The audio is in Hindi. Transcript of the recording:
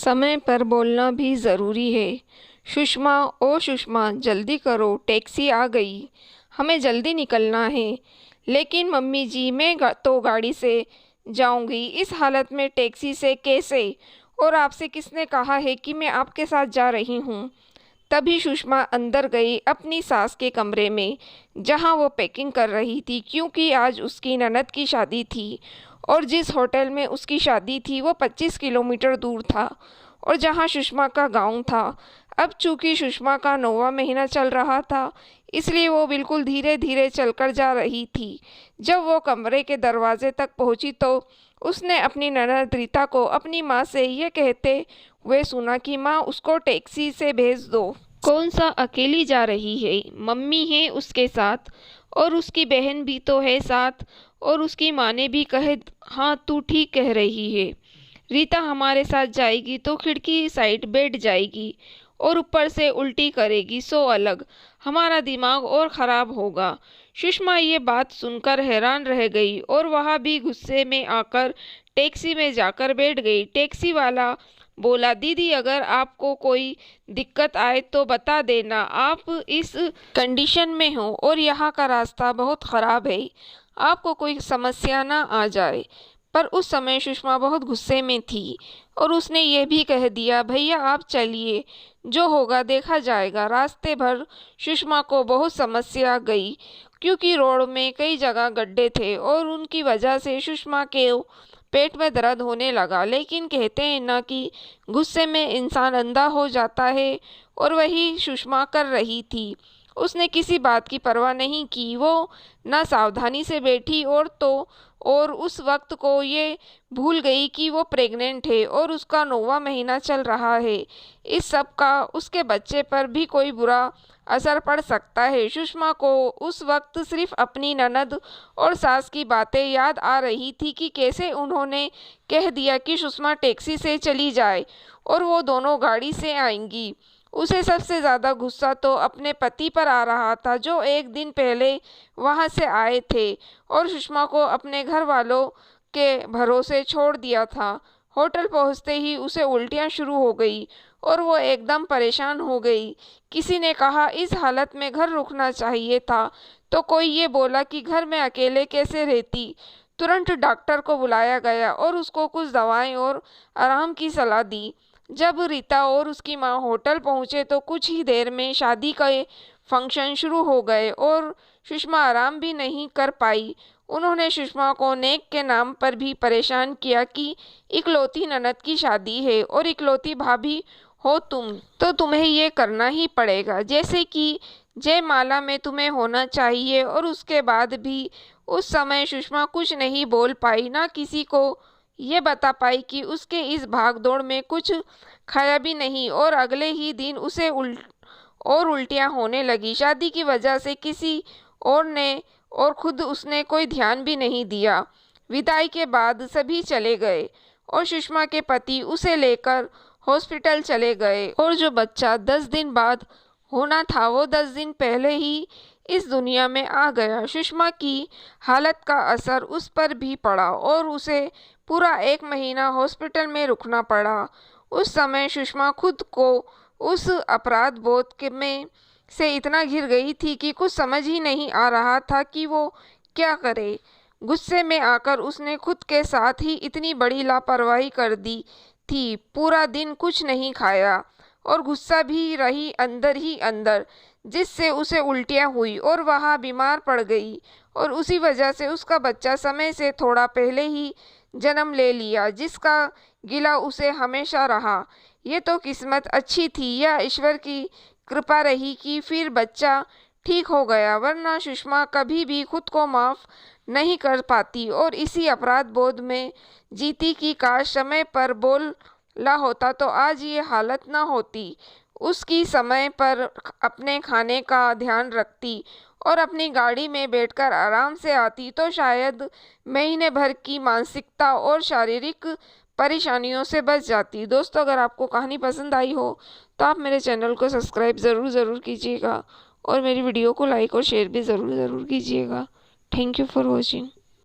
समय पर बोलना भी ज़रूरी है। सुषमा, ओ सुषमा, जल्दी करो, टैक्सी आ गई, हमें जल्दी निकलना है। लेकिन मम्मी जी, मैं तो गाड़ी से जाऊंगी, इस हालत में टैक्सी से कैसे? और आपसे किसने कहा है कि मैं आपके साथ जा रही हूँ? तभी सुषमा अंदर गई अपनी सास के कमरे में, जहाँ वो पैकिंग कर रही थी, क्योंकि आज उसकी ननद की शादी थी और जिस होटल में उसकी शादी थी वो 25 किलोमीटर दूर था और जहाँ सुषमा का गांव था। अब चूंकि सुषमा का 9वां महीना चल रहा था, इसलिए वो बिल्कुल धीरे धीरे चलकर जा रही थी। जब वो कमरे के दरवाजे तक पहुंची तो उसने अपनी ननद रीता को अपनी माँ से ये कहते हुए सुना कि माँ, उसको टैक्सी से भेज दो। कौन सा अकेली जा रही है? मम्मी है उसके साथ और उसकी बहन भी तो है साथ। और उसकी माँ ने भी कहे, हाँ तू ठीक कह रही है, रीता हमारे साथ जाएगी तो खिड़की साइड बैठ जाएगी और ऊपर से उल्टी करेगी, सो अलग, हमारा दिमाग और ख़राब होगा। सुषमा ये बात सुनकर हैरान रह गई और वह भी गुस्से में आकर टैक्सी में जाकर बैठ गई। टैक्सी वाला बोला, दीदी अगर आपको कोई दिक्कत आए तो बता देना, आप इस कंडीशन में हो और यहाँ का रास्ता बहुत ख़राब है, आपको कोई समस्या ना आ जाए। पर उस समय सुषमा बहुत गुस्से में थी और उसने ये भी कह दिया, भैया आप चलिए, जो होगा देखा जाएगा। रास्ते भर सुषमा को बहुत समस्या गई, क्योंकि रोड में कई जगह गड्ढे थे और उनकी वजह से सुषमा के पेट में दर्द होने लगा। लेकिन कहते हैं ना कि गुस्से में इंसान अंधा हो जाता है, और वही सुषमा कर रही थी। उसने किसी बात की परवाह नहीं की, वो ना सावधानी से बैठी और उस वक्त को ये भूल गई कि वो प्रेग्नेंट है और उसका 9वां महीना चल रहा है। इस सब का उसके बच्चे पर भी कोई बुरा असर पड़ सकता है। सुषमा को उस वक्त सिर्फ अपनी ननद और सास की बातें याद आ रही थी कि कैसे उन्होंने कह दिया कि सुषमा टैक्सी से चली जाए और वो दोनों गाड़ी से आएंगी। उसे सबसे ज़्यादा गुस्सा तो अपने पति पर आ रहा था, जो एक दिन पहले वहाँ से आए थे और सुषमा को अपने घर वालों के भरोसे छोड़ दिया था। होटल पहुँचते ही उसे उल्टियाँ शुरू हो गई और वो एकदम परेशान हो गई। किसी ने कहा इस हालत में घर रुकना चाहिए था, तो कोई ये बोला कि घर में अकेले कैसे रहती। तुरंत डॉक्टर को बुलाया गया और उसको कुछ दवाएं और आराम की सलाह दी। जब रीता और उसकी माँ होटल पहुँचे तो कुछ ही देर में शादी के फंक्शन शुरू हो गए और सुषमा आराम भी नहीं कर पाई। उन्होंने सुषमा को नेक के नाम पर भी परेशान किया कि इकलौती ननद की शादी है और इकलौती भाभी हो तुम, तो तुम्हें ये करना ही पड़ेगा, जैसे कि जयमाला में तुम्हें होना चाहिए। और उसके बाद भी उस समय सुषमा कुछ नहीं बोल पाई, ना किसी को ये बता पाई कि उसके इस भागदौड़ में कुछ खाया भी नहीं और अगले ही दिन उसे उल्टियाँ होने लगी। शादी की वजह से किसी और ने और खुद उसने कोई ध्यान भी नहीं दिया। विदाई के बाद सभी चले गए और सुषमा के पति उसे लेकर हॉस्पिटल चले गए और जो बच्चा 10 दिन बाद होना था वो 10 दिन पहले ही इस दुनिया में आ गया। सुषमा की हालत का असर उस पर भी पड़ा और उसे पूरा 1 महीना हॉस्पिटल में रुकना पड़ा। उस समय सुषमा खुद को उस अपराध बोध में से इतना घिर गई थी कि कुछ समझ ही नहीं आ रहा था कि वो क्या करे। गुस्से में आकर उसने खुद के साथ ही इतनी बड़ी लापरवाही कर दी थी। पूरा दिन कुछ नहीं खाया और गुस्सा भी रही अंदर ही अंदर, जिससे उसे उल्टियाँ हुई और वह बीमार पड़ गई और उसी वजह से उसका बच्चा समय से थोड़ा पहले ही जन्म ले लिया, जिसका गिला उसे हमेशा रहा। ये तो किस्मत अच्छी थी या ईश्वर की कृपा रही कि फिर बच्चा ठीक हो गया, वरना सुषमा कभी भी खुद को माफ़ नहीं कर पाती और इसी अपराध बोध में जीती कि काश समय पर बोला होता तो आज ये हालत ना होती। उसकी समय पर अपने खाने का ध्यान रखती और अपनी गाड़ी में बैठकर आराम से आती तो शायद महीने भर की मानसिकता और शारीरिक परेशानियों से बच जाती। दोस्तों, अगर आपको कहानी पसंद आई हो तो आप मेरे चैनल को सब्सक्राइब ज़रूर कीजिएगा और मेरी वीडियो को लाइक और शेयर भी ज़रूर कीजिएगा। Thank you for watching.